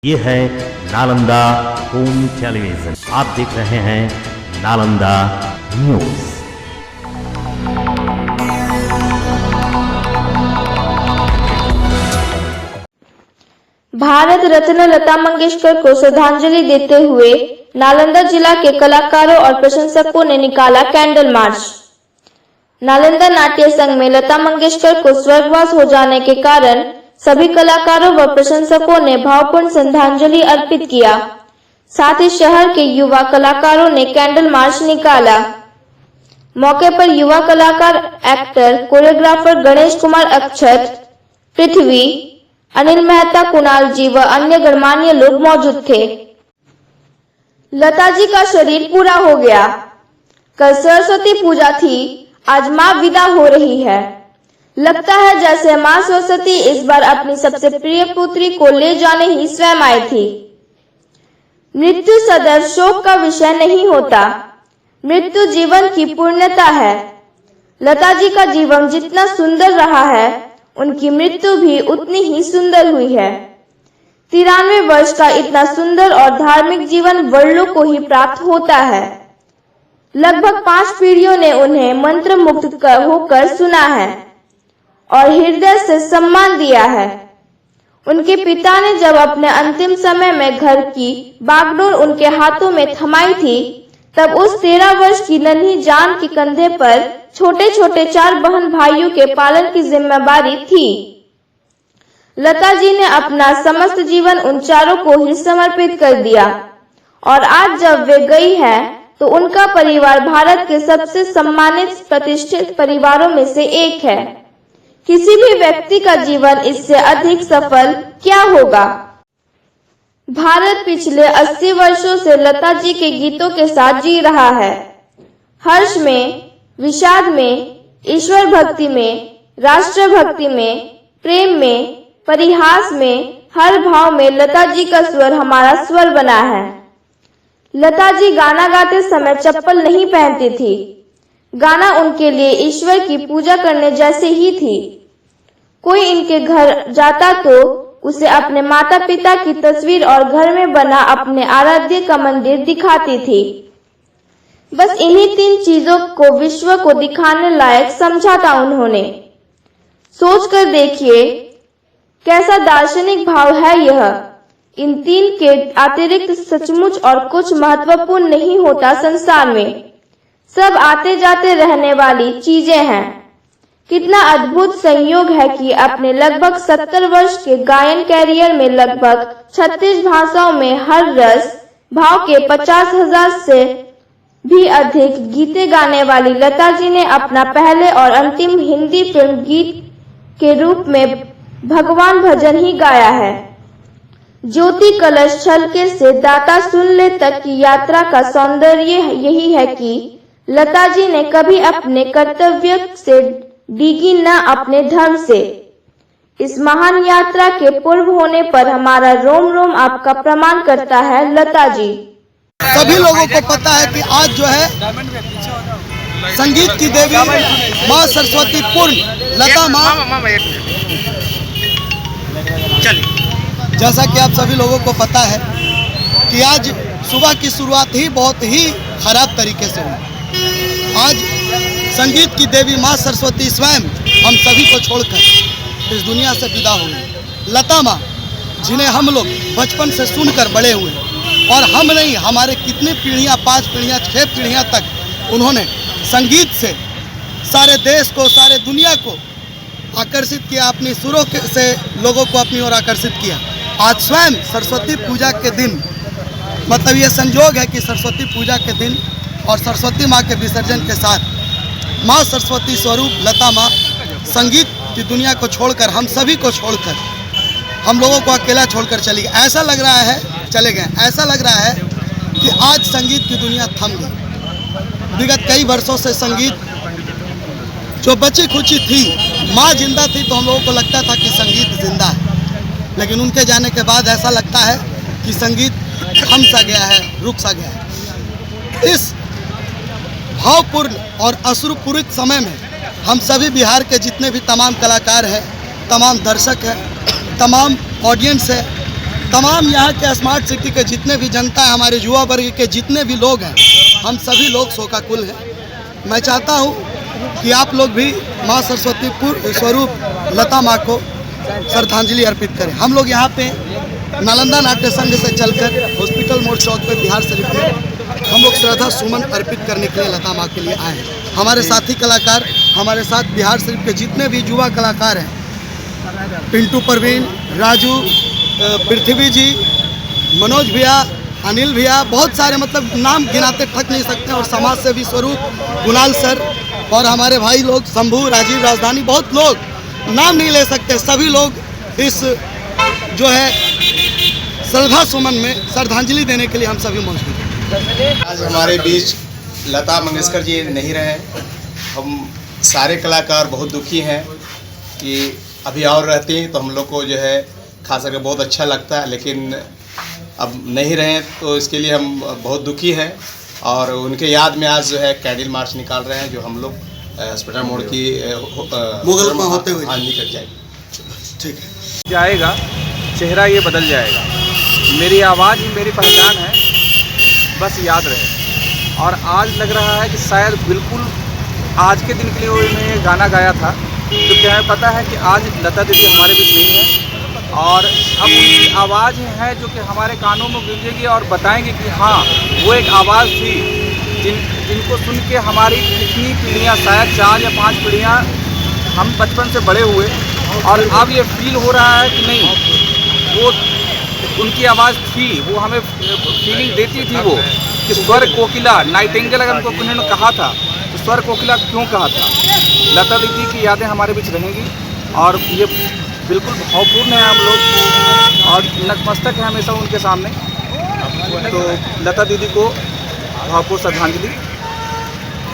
ये है Nalanda home television. आप देख रहे हैं नालंदा न्यूज। भारत रत्न लता मंगेशकर को श्रद्धांजलि देते हुए नालंदा जिला के कलाकारों और प्रशंसकों ने निकाला कैंडल मार्च। नालंदा नाट्य संघ में लता मंगेशकर को स्वर्गवास हो जाने के कारण सभी कलाकारों व प्रशंसकों ने भावपूर्ण श्रद्धांजलि अर्पित किया। साथ ही शहर के युवा कलाकारों ने कैंडल मार्च निकाला। मौके पर युवा कलाकार, एक्टर, कोरियोग्राफर गणेश कुमार अक्षत, पृथ्वी, अनिल मेहता, कुणाल जी व अन्य गणमान्य लोग मौजूद थे। लता जी का शरीर पूरा हो गया। कल सरस्वती पूजा थी, आज माँ विदा हो रही है। लगता है जैसे माँ सरस्वती इस बार अपनी सबसे प्रिय पुत्री को ले जाने ही स्वयं आई थी। मृत्यु सदैव शोक का विषय नहीं होता, मृत्यु जीवन की पूर्णता है। लता जी का जीवन जितना सुंदर रहा है, उनकी मृत्यु भी उतनी ही सुंदर हुई है। 93 वर्ष का इतना सुंदर और धार्मिक जीवन वड़लों को ही प्राप्त होता है। लगभग 5 पीढ़ियों ने उन्हें मंत्र मुग्ध होकर सुना है और हृदय से सम्मान दिया है। उनके पिता ने जब अपने अंतिम समय में घर की बागडोर उनके हाथों में थमाई थी, तब उस 13 वर्ष की नन्ही जान के कंधे पर छोटे छोटे 4 बहन भाइयों के पालन की जिम्मेदारी थी। लता जी ने अपना समस्त जीवन उन चारों को ही समर्पित कर दिया और आज जब वे गई है तो उनका परिवार भारत के सबसे सम्मानित प्रतिष्ठित परिवारों में से एक है। किसी भी व्यक्ति का जीवन इससे अधिक सफल क्या होगा। भारत पिछले 80 वर्षों से लता जी के गीतों के साथ जी रहा है। हर्ष में, विषाद में, ईश्वर भक्ति में, राष्ट्र भक्ति में, प्रेम में, परिहास में, हर भाव में लता जी का स्वर हमारा स्वर बना है। लता जी गाना गाते समय चप्पल नहीं पहनती थी। गाना उनके लिए ईश्वर की पूजा करने जैसे ही थी। कोई इनके घर जाता तो उसे अपने माता पिता की तस्वीर और घर में बना अपने आराध्य का मंदिर दिखाती थी। बस इन्हीं 3 चीजों को विश्व को दिखाने लायक समझा था उन्होंने। सोचकर देखिए कैसा दार्शनिक भाव है यह। इन 3 के अतिरिक्त सचमुच और कुछ महत्वपूर्ण नहीं होता संसार में। सब आते जाते रहने वाली चीजें हैं। कितना अद्भुत संयोग है कि अपने लगभग 70 वर्ष के गायन कैरियर में लगभग 36 भाषाओं में हर रस भाव के 50,000 से भी अधिक गीतें गाने वाली लता जी ने अपना पहले और अंतिम हिंदी फिल्म गीत के रूप में भगवान भजन ही गाया है। ज्योति कलश छलके से दाता सुन ले तक की यात्रा का सौंदर्य यही है कि लता जी ने कभी अपने कर्तव्य से डिगी न अपने धर्म से। इस महान यात्रा के पूर्व होने पर हमारा रोम रोम आपका प्रणाम करता है लता जी। सभी लोगों को पता है कि आज जो है संगीत की देवी माँ सरस्वती पूर्ण लता माँ, जैसा कि आप सभी लोगों को पता है कि आज सुबह की शुरुआत ही बहुत ही खराब तरीके से हुई। आज संगीत की देवी माँ सरस्वती स्वयं हम सभी को छोड़कर इस दुनिया से विदा हो गई। लता माँ जिन्हें हम लोग बचपन से सुनकर बड़े हुए और हम नहीं, हमारे कितनी पीढ़ियाँ, 5 पीढ़ियाँ, 6 पीढ़ियाँ तक उन्होंने संगीत से सारे देश को, सारे दुनिया को आकर्षित किया, अपनी सुरों से लोगों को अपनी ओर आकर्षित किया। आज स्वयं सरस्वती पूजा के दिन, मतलब ये संयोग है कि सरस्वती पूजा के दिन और सरस्वती माँ के विसर्जन के साथ माँ सरस्वती स्वरूप लता माँ संगीत की दुनिया को छोड़कर, हम सभी को छोड़कर, हम लोगों को अकेला छोड़कर चली गई। ऐसा लग रहा है, चले गए, ऐसा लग रहा है कि आज संगीत की दुनिया थम गई। विगत कई वर्षों से संगीत जो बची खुची थी, माँ जिंदा थी तो हम लोगों को लगता था कि संगीत जिंदा है, लेकिन उनके जाने के बाद ऐसा लगता है कि संगीत थम सा गया है, रुक सा गया है। इस भावपूर्ण और अश्रुपूरित समय में हम सभी बिहार के जितने भी तमाम कलाकार हैं, तमाम दर्शक हैं, तमाम ऑडियंस है, तमाम यहाँ के स्मार्ट सिटी के जितने भी जनता है, हमारे युवा वर्ग के जितने भी लोग हैं, हम सभी लोग शोकाकुल हैं। मैं चाहता हूँ कि आप लोग भी माँ सरस्वती स्वरूप लता माँ को श्रद्धांजलि अर्पित करें। हम लोग यहाँ पे नालंदा नाट्य संघ से चलकर हॉस्पिटल मोड़ चौक पे बिहार शरीफ में हम लोग श्रद्धा सुमन अर्पित करने के लिए लता माँ के लिए आए हैं। हमारे साथी कलाकार, हमारे साथ बिहार शरीफ के जितने भी युवा कलाकार हैं, पिंटू परवीन, राजू, पृथ्वी जी, मनोज भैया, अनिल भैया, बहुत सारे मतलब नाम गिनाते थक नहीं सकते, और समाज सेवी स्वरूप कुणाल सर और हमारे भाई लोग शंभू, राजीव, राजधानी, बहुत लोग नाम नहीं ले सकते। सभी लोग इस जो है श्रद्धा सुमन में श्रद्धांजलि देने के लिए हम सभी मौजूद हैं। आज हमारे बीच लता मंगेशकर जी नहीं रहे। हम सारे कलाकार बहुत दुखी हैं कि अभी और रहते हैं तो हम लोग को जो है खास करके बहुत अच्छा लगता है, लेकिन अब नहीं रहे तो इसके लिए हम बहुत दुखी हैं। और उनके याद में आज जो है कैंडल मार्च निकाल रहे हैं, जो हम लोग हॉस्पिटल मोड़ की मुगल में होते हुए निकल जाएगी। ठीक है, जाएगा, चेहरा ये बदल जाएगा। मेरी आवाज़ ही मेरी पहचान है, बस याद रहे। और आज लग रहा है कि शायद बिल्कुल आज के दिन के लिए उन्होंने ये गाना गाया था, क्योंकि हमें पता है कि आज लता दीदी हमारे बीच नहीं है, और अब उनकी आवाज़ है जो कि हमारे कानों में गूंजेगी और बताएंगे कि हाँ, वो एक आवाज़ थी जिनको सुन के हमारी कितनी पीढ़ियाँ, शायद 4 या 5 पीढ़ियाँ हम बचपन से बड़े हुए, और अब ये फील हो रहा है कि नहीं, वो उनकी आवाज़ थी, वो हमें फीलिंग देती थी वो कि स्वर कोकिला, नाइटिंगेल अगर उनको उन्होंने कहा था तो स्वर कोकिला क्यों कहा था। लता दीदी की यादें हमारे बीच रहेंगी, और ये बिल्कुल भावपूर्ण है हम लोग, और नतमस्तक है हमेशा उनके सामने। तो लता दीदी को भावपूर्ण श्रद्धांजलि।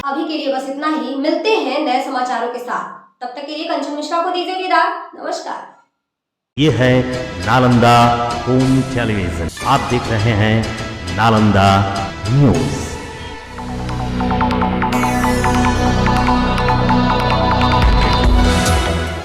अभी के लिए बस इतना ही, मिलते हैं नए समाचारों के साथ। तब तक के लिए कंचन मिश्रा को दीजिए विदा। नमस्कार। ये है नालंदा होम टेलीविजन। आप देख रहे हैं नालंदा न्यूज।